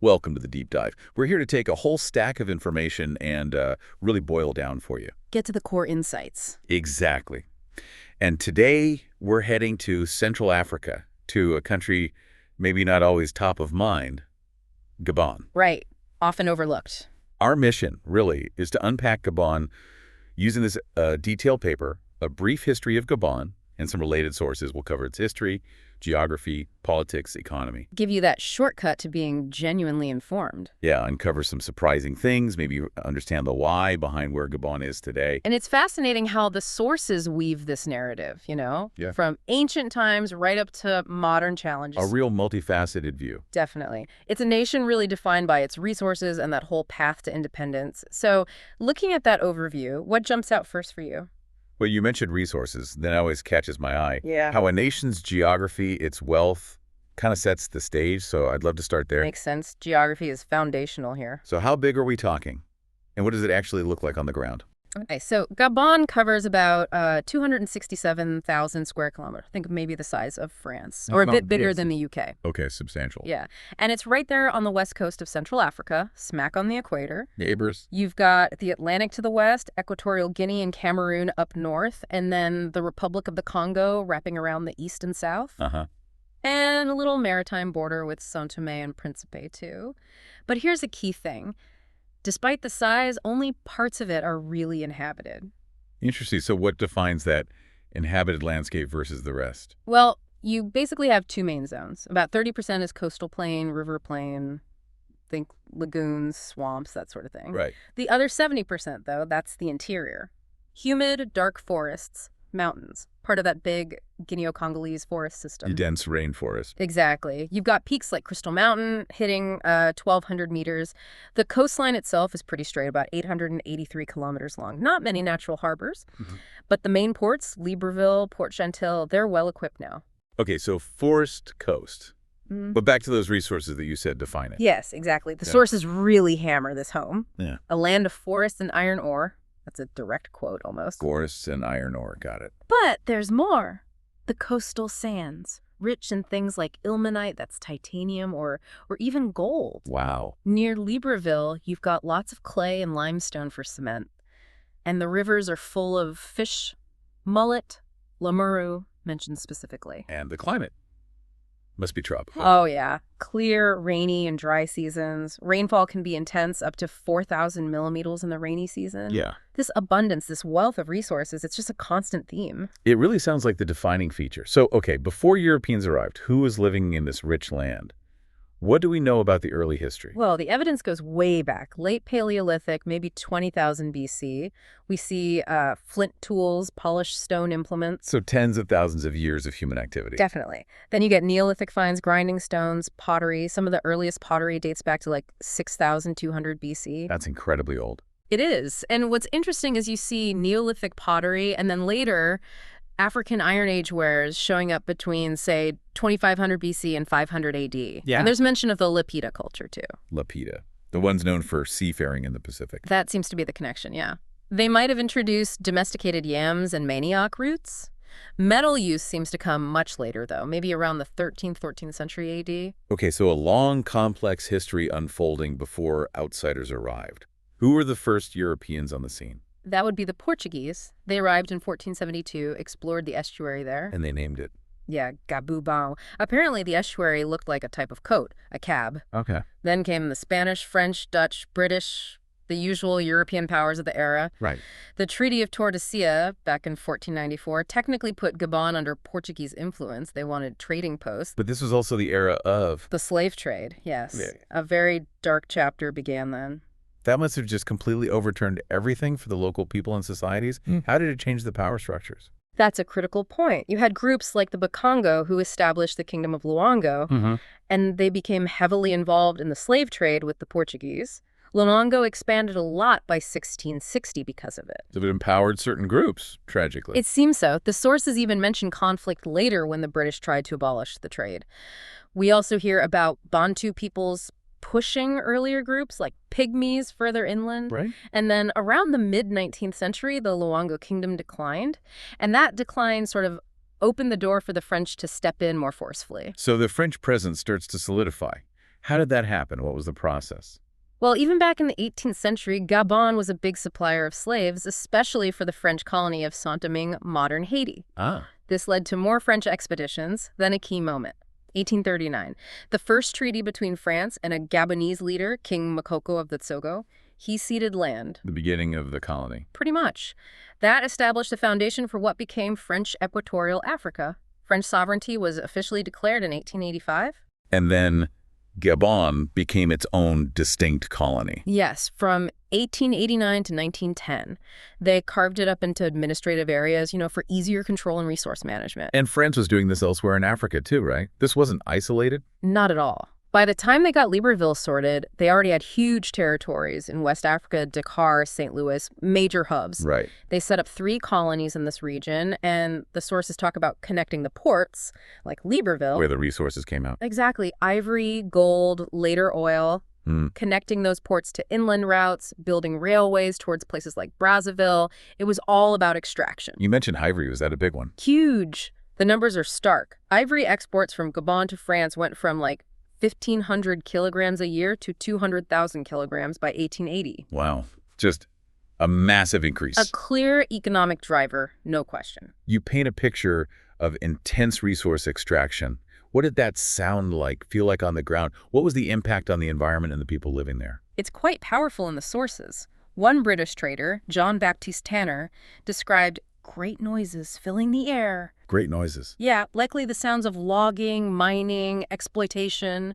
Welcome to the deep dive. We're here to take a whole stack of information and really boil down for you. Get to the core insights. Exactly. And today we're heading to Central Africa, to a country maybe not always top of mind, Gabon. Right. Often overlooked. Our mission, really, is to unpack Gabon using this detailed paper, A Brief History of Gabon, and some related sources. We'll cover its history, geography, politics, economy. Give you that shortcut to being genuinely informed. Yeah, uncover some surprising things, maybe understand the why behind where Gabon is today. And it's fascinating how the sources weave this narrative, Yeah. from ancient times right up to modern challenges. A real multifaceted view. Definitely. It's a nation really defined by its resources and that whole path to independence. So looking at that overview, what jumps out first for you? Well, you mentioned resources. That always catches my eye. Yeah. How a nation's geography, its wealth, kind of sets the stage, so I'd love to start there. Makes sense. Geography is foundational here. So how big are we talking? And what does it actually look like on the ground? Okay, so Gabon covers about 267,000 square kilometers. Think maybe the size of France, or a bit bigger than the UK. Okay, substantial. Yeah, and it's right there on the west coast of Central Africa, smack on the equator. Neighbors? You've got the Atlantic to the west, Equatorial Guinea and Cameroon up north, and then the Republic of the Congo wrapping around the east and south. Uh-huh. And a little maritime border with São Tomé and Príncipe, too. But here's a key thing. Despite the size, only parts of it are really inhabited. Interesting. So what defines that inhabited landscape versus the rest? Well, you basically have two main zones. About 30% is coastal plain, river plain, think lagoons, swamps, that sort of thing. Right. The other 70%, though, that's the interior. Humid, dark forests, mountains, part of that big Guineo-Congolese forest system. The dense rainforest. Exactly. You've got peaks like Crystal Mountain hitting 1,200 meters. The coastline itself is pretty straight, about 883 kilometers long. Not many natural harbors, but the main ports, Libreville, Port Gentil, they're well equipped now. Okay, so forest, coast. But back to those resources that you said define it. Yes, exactly. The sources really hammer this home. Yeah. A land of forest and iron ore. That's a direct quote almost. Forests and iron ore, got it. But there's more. The coastal sands, rich in things like ilmenite, that's titanium, or even gold. Wow. Near Libreville, you've got lots of clay and limestone for cement. And the rivers are full of fish, mullet, lamuru, mentioned specifically. And the climate must be tropical. Oh, yeah. Clear, rainy, and dry seasons. Rainfall can be intense, up to 4,000 millimeters in the rainy season. Yeah. This abundance, this wealth of resources, it's just a constant theme. It really sounds like the defining feature. So, okay, before Europeans arrived, who was living in this rich land? What do we know about the early history? Well, the evidence goes way back, late Paleolithic, maybe 20,000 BC. We see flint tools, polished stone implements. So tens of thousands of years of human activity. Definitely. Then you get Neolithic finds, grinding stones, pottery. Some of the earliest pottery dates back to like 6,200 BC. That's incredibly old. It is. And what's interesting is you see Neolithic pottery and then later African Iron Age wares showing up between, say, 2500 BC and 500 AD. Yeah. And there's mention of the Lapita culture, too. Lapita, the ones known for seafaring in the Pacific. That seems to be the connection, yeah. They might have introduced domesticated yams and manioc roots. Metal use seems to come much later, though, maybe around the 13th, 14th century AD. Okay, so a long, complex history unfolding before outsiders arrived. Who were the first Europeans on the scene? That would be the Portuguese. They arrived in 1472, explored the estuary there. And they named it. Yeah, Gabon. Apparently, the estuary looked like a type of coat, a cab. Okay. Then came the Spanish, French, Dutch, British, the usual European powers of the era. Right. The Treaty of Tordesillas, back in 1494, technically put Gabon under Portuguese influence. They wanted trading posts. But this was also the era of... The slave trade, yes. Yeah. A very dark chapter began then. That must have just completely overturned everything for the local people and societies. How did it change the power structures? That's a critical point. You had groups like the Bongo who established the Kingdom of Luango, and they became heavily involved in the slave trade with the Portuguese. Luango expanded a lot by 1660 because of it. So it empowered certain groups, tragically. It seems so. The sources even mention conflict later when the British tried to abolish the trade. We also hear about Bantu peoples pushing earlier groups like Pygmies further inland. Right. And then around the mid-19th century, the Luango kingdom declined. And that decline sort of opened the door for the French to step in more forcefully. So the French presence starts to solidify. How did that happen? What was the process? Well, even back in the 18th century, Gabon was a big supplier of slaves, especially for the French colony of Saint-Domingue, modern Haiti. Ah, This led to more French expeditions, then a key moment. 1839. The first treaty between France and a Gabonese leader, King Makoko of the Tsogo, he ceded land. the beginning of the colony. Pretty much. That established the foundation for what became French Equatorial Africa. French sovereignty was officially declared in 1885. And then Gabon became its own distinct colony. Yes, from 1889 to 1910. They carved it up into administrative areas, for easier control and resource management. And France was doing this elsewhere in Africa too, right? This wasn't isolated? Not at all. By the time they got Libreville sorted, they already had huge territories in West Africa, Dakar, St. Louis, major hubs. Right. They set up 3 colonies in this region, and the sources talk about connecting the ports, like Libreville. Where the resources came out. Exactly. Ivory, gold, later oil. Connecting those ports to inland routes, building railways towards places like Brazzaville. It was all about extraction. You mentioned ivory. Was that a big one? Huge. The numbers are stark. Ivory exports from Gabon to France went from 1,500 kilograms a year to 200,000 kilograms by 1880. Wow. Just a massive increase. A clear economic driver, no question. You paint a picture of intense resource extraction. What did that sound like, feel like on the ground? What was the impact on the environment and the people living there? It's quite powerful in the sources. One British trader, John Baptiste Tanner, described great noises filling the air. Great noises. Yeah, likely the sounds of logging, mining, exploitation.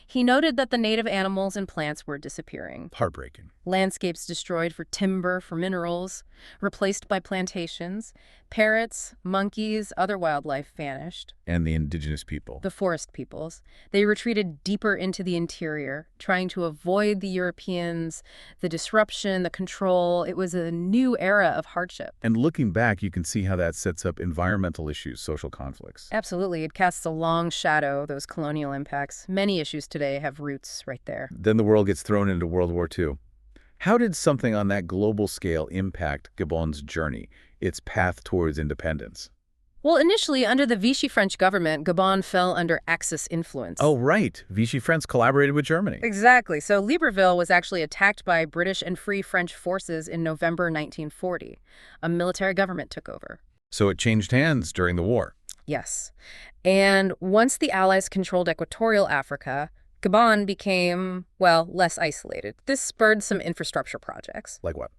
He noted that the native animals and plants were disappearing. Heartbreaking. Landscapes destroyed for timber, for minerals, replaced by plantations. Parrots, monkeys, other wildlife vanished. And the indigenous people. The forest peoples. They retreated deeper into the interior, trying to avoid the Europeans, the disruption, the control. It was a new era of hardship. And looking back, you can see how that sets up environmental issues, social conflicts. Absolutely. It casts a long shadow, those colonial impacts. Many issues today have roots right there. Then the world gets thrown into World War II. How did something on that global scale impact Gabon's journey, its path towards independence? Well, initially, under the Vichy French government, Gabon fell under Axis influence. Oh, right. Vichy France collaborated with Germany. Exactly. So Libreville was actually attacked by British and Free French forces in November 1940. A military government took over. So it changed hands during the war. Yes. And once the Allies controlled equatorial Africa, Gabon became, less isolated. This spurred some infrastructure projects. Like what?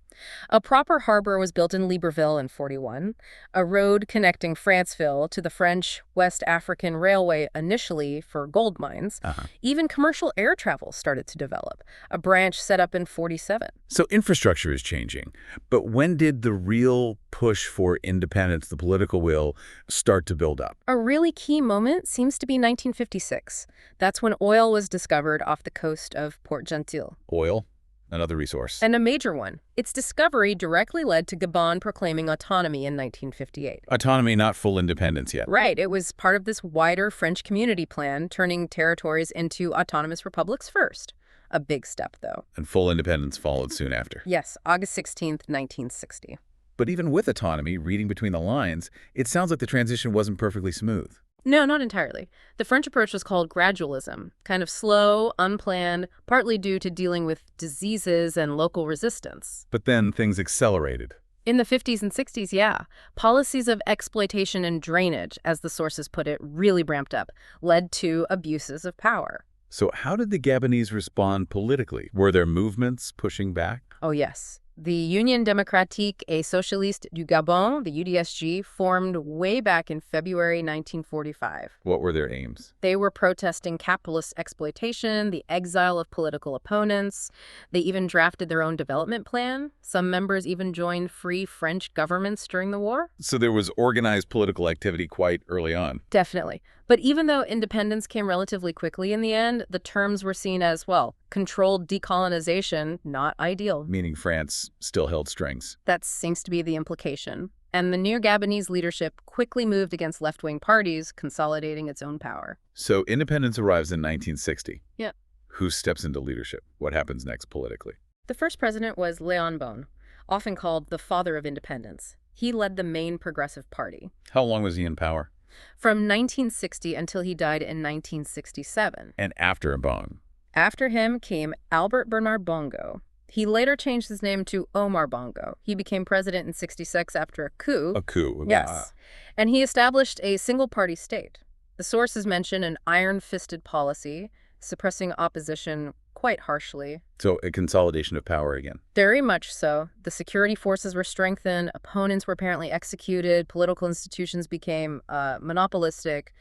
A proper harbor was built in Libreville in 41, a road connecting Franceville to the French West African Railway initially for gold mines. Even commercial air travel started to develop, a branch set up in 47. So infrastructure is changing. But when did the real push for independence, the political will, start to build up? A really key moment seems to be 1956. That's when oil was discovered off the coast of Port Gentil. Oil? Another resource. And a major one. Its discovery directly led to Gabon proclaiming autonomy in 1958. Autonomy, not full independence yet. Right. It was part of this wider French community plan, turning territories into autonomous republics first. A big step, though. And full independence followed soon after. Yes, August 16th, 1960. But even with autonomy, reading between the lines, it sounds like the transition wasn't perfectly smooth. No, not entirely. The French approach was called gradualism, kind of slow, unplanned, partly due to dealing with diseases and local resistance. But then things accelerated. In the 50s and 60s, yeah. Policies of exploitation and drainage, as the sources put it, really ramped up, led to abuses of power. So how did the Gabonese respond politically? Were there movements pushing back? Oh, yes. The Union Démocratique et Socialiste du Gabon, the UDSG, formed way back in February 1945. What were their aims? They were protesting capitalist exploitation, the exile of political opponents. They even drafted their own development plan. Some members even joined free French governments during the war. So there was organized political activity quite early on. Definitely. But even though independence came relatively quickly in the end, the terms were seen as, controlled decolonization, not ideal. Meaning France still held strings. That seems to be the implication. And the new Gabonese leadership quickly moved against left-wing parties, consolidating its own power. So independence arrives in 1960. Yeah. Who steps into leadership? What happens next politically? The first president was Léon M'ba, often called the father of independence. He led the main progressive party. How long was he in power? from 1960 until he died in 1967. And after Mbang. After him came Albert Bernard Bongo. He later changed his name to Omar Bongo. He became president in 66 after a coup. A coup. Yes. And he established a single-party state. The sources mention an iron-fisted policy, suppressing opposition quite harshly. So a consolidation of power again. Very much so. The security forces were strengthened, opponents were apparently executed, political institutions became monopolistic,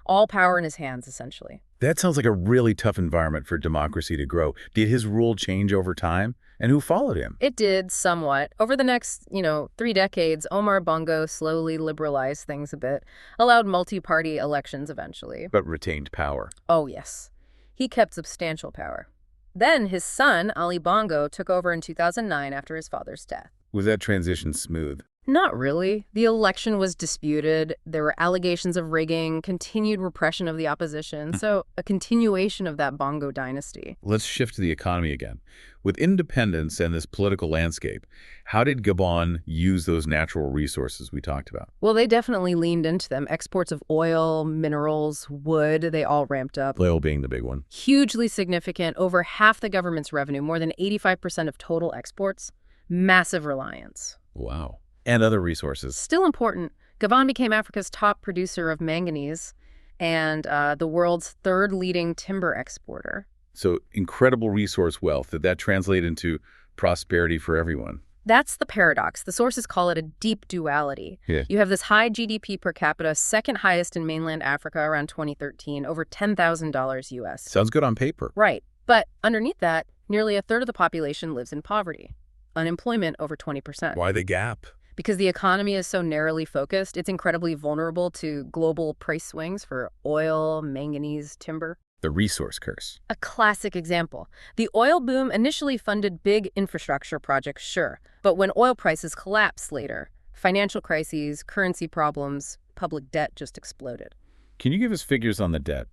all power in his hands, essentially. That sounds like a really tough environment for democracy to grow. Did his rule change over time? And who followed him? It did, somewhat. Over the next, 3 decades, Omar Bongo slowly liberalized things a bit, allowed multi-party elections eventually. But retained power. Oh, yes. He kept substantial power. Then his son, Ali Bongo, took over in 2009 after his father's death. Was that transition smooth? Not really. The election was disputed. There were allegations of rigging, continued repression of the opposition, so a continuation of that Bongo dynasty. Let's shift to the economy again. With independence and this political landscape, how did Gabon use those natural resources we talked about? Well, they definitely leaned into them. Exports of oil, minerals, wood, they all ramped up. Oil being the big one. Hugely significant. Over half the government's revenue, more than 85% of total exports. Massive reliance. Wow. And other resources. Still important. Gabon became Africa's top producer of manganese and the world's third leading timber exporter. So incredible resource wealth. Did that translate into prosperity for everyone? That's the paradox. The sources call it a deep duality. Yeah. You have this high GDP per capita, second highest in mainland Africa around 2013, over $10,000 US. Sounds good on paper. Right. But underneath that, nearly a third of the population lives in poverty. Unemployment over 20%. Why the gap? Because the economy is so narrowly focused, it's incredibly vulnerable to global price swings for oil, manganese, timber. The resource curse. A classic example. The oil boom initially funded big infrastructure projects, sure, but when oil prices collapsed later, financial crises, currency problems, public debt just exploded. Can you give us figures on the debt?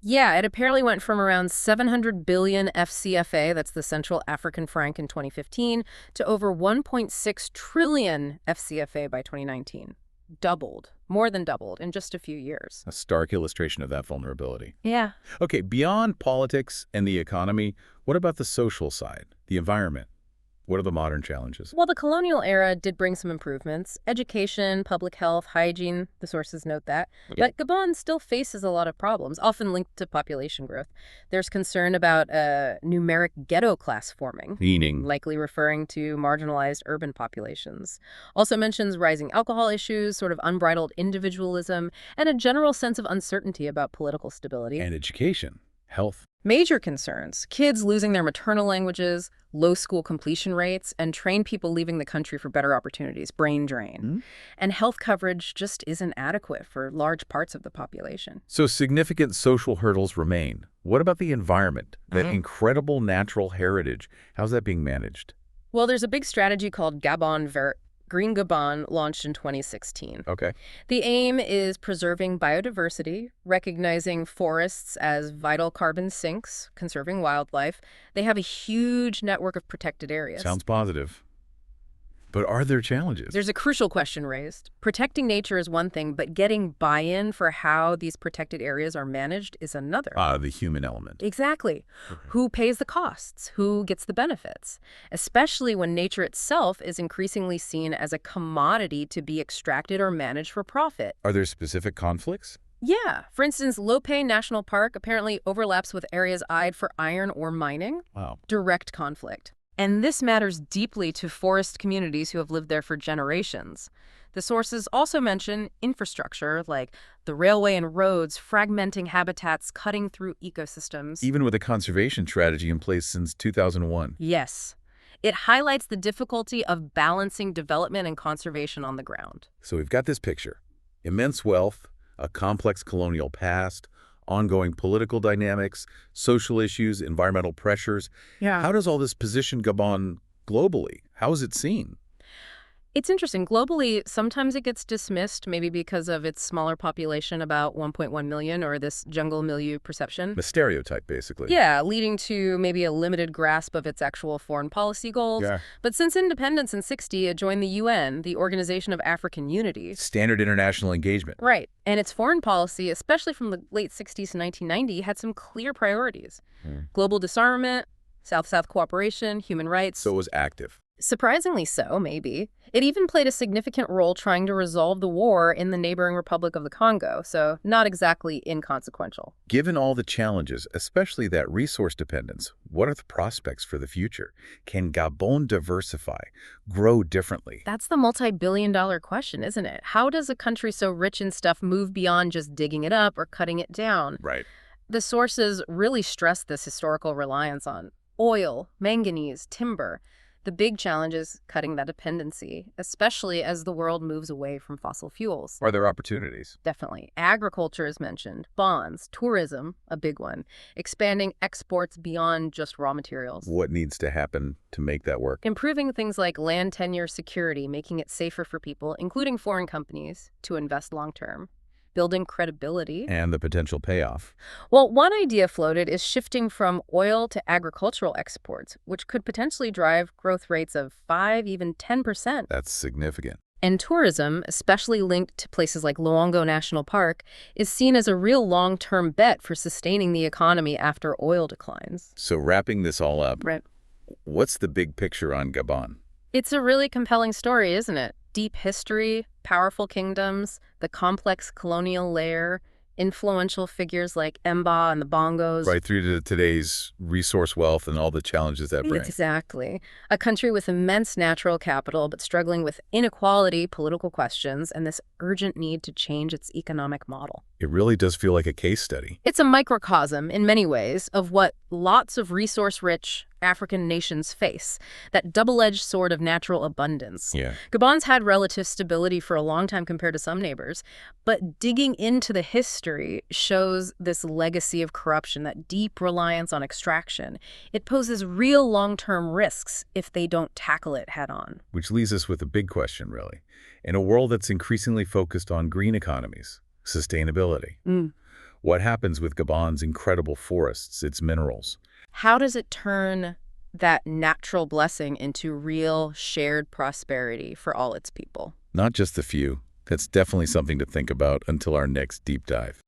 Yeah, it apparently went from around 700 billion FCFA, that's the Central African franc in 2015, to over 1.6 trillion FCFA by 2019. Doubled, more than doubled in just a few years. A stark illustration of that vulnerability. Yeah. Okay, beyond politics and the economy, what about the social side, the environment? What are the modern challenges? Well, the colonial era did bring some improvements. Education, public health, hygiene, the sources note that. Yeah. But Gabon still faces a lot of problems, often linked to population growth. There's concern about a numeric ghetto class forming, Meaning? likely referring to marginalized urban populations. Also mentions rising alcohol issues, sort of unbridled individualism, and a general sense of uncertainty about political stability. And education, health. Major concerns: kids losing their maternal languages, low school completion rates, and trained people leaving the country for better opportunities, brain drain. Mm-hmm. And health coverage just isn't adequate for large parts of the population. So significant social hurdles remain. What about the environment, that incredible natural heritage? How's that being managed? Well, there's a big strategy called Gabon Vert, Green Gabon, launched in 2016. Okay. The aim is preserving biodiversity, recognizing forests as vital carbon sinks, conserving wildlife. They have a huge network of protected areas. Sounds positive. But are there challenges? There's a crucial question raised. Protecting nature is one thing, but getting buy-in for how these protected areas are managed is another. The human element. Exactly. Okay. Who pays the costs? Who gets the benefits? Especially when nature itself is increasingly seen as a commodity to be extracted or managed for profit. Are there specific conflicts? Yeah. For instance, Lope National Park apparently overlaps with areas eyed for iron ore mining. Wow. Direct conflict. And this matters deeply to forest communities who have lived there for generations. The sources also mention infrastructure, like the railway and roads, fragmenting habitats, cutting through ecosystems. Even with a conservation strategy in place since 2001. Yes. It highlights the difficulty of balancing development and conservation on the ground. So we've got this picture. Immense wealth, a complex colonial past, ongoing political dynamics, social issues, environmental pressures. Yeah. How does all this position Gabon globally? How is it seen? It's interesting. Globally, sometimes it gets dismissed, maybe because of its smaller population, about 1.1 million, or this jungle milieu perception. A stereotype, basically. Yeah, leading to maybe a limited grasp of its actual foreign policy goals. Yeah. But since independence in '60, it joined the UN, the Organization of African Unity. Standard international engagement. Right. And its foreign policy, especially from the late '60s to 1990, had some clear priorities. Global disarmament, South-South cooperation, human rights. So it was active. Surprisingly so, maybe. It even played a significant role trying to resolve the war in the neighboring Republic of the Congo, so not exactly inconsequential. Given all the challenges, especially that resource dependence, what are the prospects for the future? Can Gabon diversify, grow differently? That's the multi-billion-dollar question, isn't it? How does a country so rich in stuff move beyond just digging it up or cutting it down? Right. The sources really stress this historical reliance on oil, manganese, timber. The big challenge is cutting that dependency, especially as the world moves away from fossil fuels. Are there opportunities? Definitely. Agriculture is mentioned, bonds, tourism, a big one, expanding exports beyond just raw materials. What needs to happen to make that work? Improving things like land tenure security, making it safer for people, including foreign companies, to invest long-term. Building credibility. And the potential payoff. Well, one idea floated is shifting from oil to agricultural exports, which could potentially drive growth rates of 5, even 10%. That's significant. And tourism, especially linked to places like Luongo National Park, is seen as a real long-term bet for sustaining the economy after oil declines. So wrapping this all up, Right. what's the big picture on Gabon? It's a really compelling story, isn't it? Deep history, powerful kingdoms, the complex colonial layer, influential figures like M'ba and the Bongos. Right through to today's resource wealth and all the challenges that brings. Exactly. A country with immense natural capital, but struggling with inequality, political questions, and this urgent need to change its economic model. It really does feel like a case study. It's a microcosm, in many ways, of what lots of resource-rich African nations face, that double-edged sword of natural abundance. Yeah. Gabon's had relative stability for a long time compared to some neighbors, but digging into the history shows this legacy of corruption, that deep reliance on extraction. It poses real long-term risks if they don't tackle it head-on. Which leaves us with a big question, really. In a world that's increasingly focused on green economies, sustainability, what happens with Gabon's incredible forests, its minerals? How does it turn that natural blessing into real shared prosperity for all its people? Not just the few. That's definitely something to think about until our next deep dive.